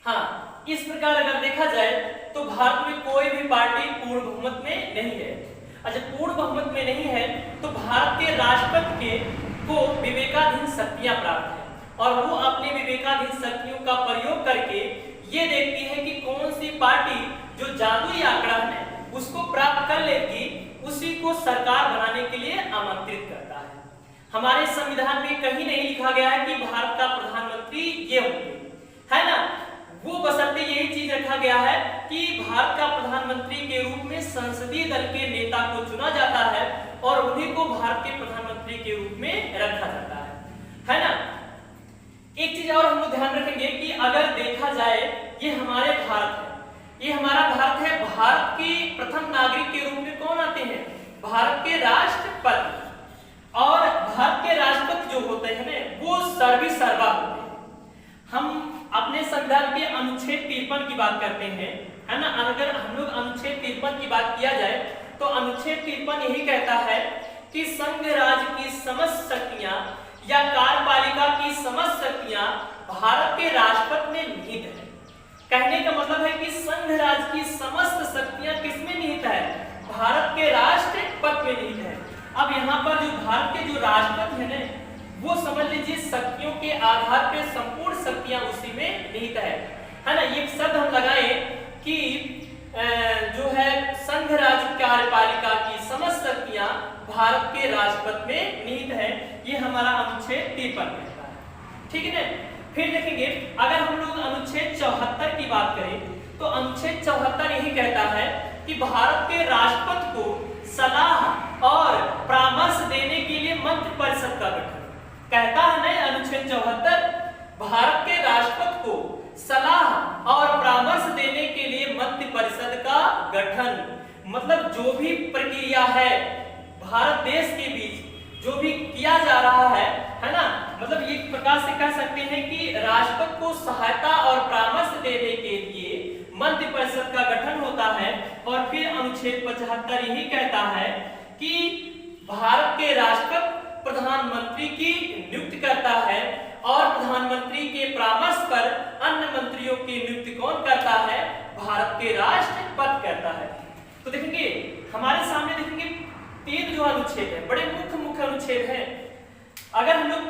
हाँ, इस प्रकार अगर देखा जाए तो भारत में कोई भी पार्टी पूर्ण बहुमत में नहीं है। अच्छा, पूर्ण बहुमत में नहीं है तो भारत के राष्ट्रपति के को विवेकाधीन शक्तियां प्राप्त है और वो अपने विवेकाधीन शक्तियों का प्रयोग करके ये देखती है कि कौन सी पार्टी जो जादुई आंकड़ा है उसको प्राप्त कर लेगी, उसी को सरकार बनाने के लिए आमंत्रित करता है। हमारे संविधान में कहीं नहीं लिखा गया है कि भारत का प्रधानमंत्री ये होंगे, है ना। वो बशर्ते यही चीज रखा गया है कि भारत का प्रधानमंत्री के रूप में संसदीय दल के नेता को चुना जाता है और उन्हीं को भारत के प्रधानमंत्री के रूप में रखा जाता है ना। एक चीज और हम लोग ध्यान रखेंगे कि अगर देखा जाए ये हमारे भारत है, ये हमारा भारत है, भारत के प्रथम नागरिक के रूप में कौन आते हैं? भारत के राष्ट्रपति। और भारत के राष्ट्रपति जो होते हैं ना वो सर्वसर्वा होते हैं। हम अपने संविधान के अनुच्छेद 53 की बात करते हैं, है ना। अगर हम लोग अनुच्छेद 53 की बात किया जाए तो अनुच्छेद 53 यही कहता है कि संघ राज्य की समस्त शक्तियां या कार्यपालिका की समस्त शक्तियां भारत के राष्ट्रपति में निहित है। कहने का मतलब है कि संघ राज्य की समस्त शक्तियां किसमें निहित है? भारत के राष्ट्रपति में निहित है। अब यहाँ पर जो भारत के जो राष्ट्रपति है ना वो समझ लीजिए शक्तियों के आधार पे संपूर्ण शक्तियां उसी में निहित है ना। ये शब्द हम लगाए कि जो है संघ राज्य कार्यपालिका की समस्त शक्तियां भारत के राष्ट्रपति में निहित है, ये हमारा अनुच्छेद 53 कहता है, ठीक है ना। फिर देखेंगे अगर हम लोग अनुच्छेद 74 की बात करें तो अनुच्छेद 74 यही कहता है कि भारत के राष्ट्रपति को सलाह और परामर्श देने के लिए मंत्रिपरिषद का गठन कहता है ना। अनुच्छेद 74 भारत के राष्ट्रपति को सलाह और परामर्श देने के लिए मंत्रिपरिषद का गठन, मतलब जो भी प्रक्रिया है भारत देश के बीच जो भी किया जा रहा है ना, मतलब एक प्रकार से कह सकते हैं कि राष्ट्रपति को सहायता और परामर्श देने के लिए मंत्रिपरिषद का गठन होता है। और फिर अनुच्छेद 75 यही कहता है कि भारत के राष्ट्रपति प्रधानमंत्री की नियुक्ति करता है और प्रधानमंत्री के परामर्श पर अन्य मंत्रियों की नियुक्ति कौन करता है? भारत के राष्ट्रपति करता है। तो देखेंगे हमारे सामने देखेंगे 3 जो अनुच्छेद है, बड़े मुख्य अनुच्छेद हैं। अगर हम लोग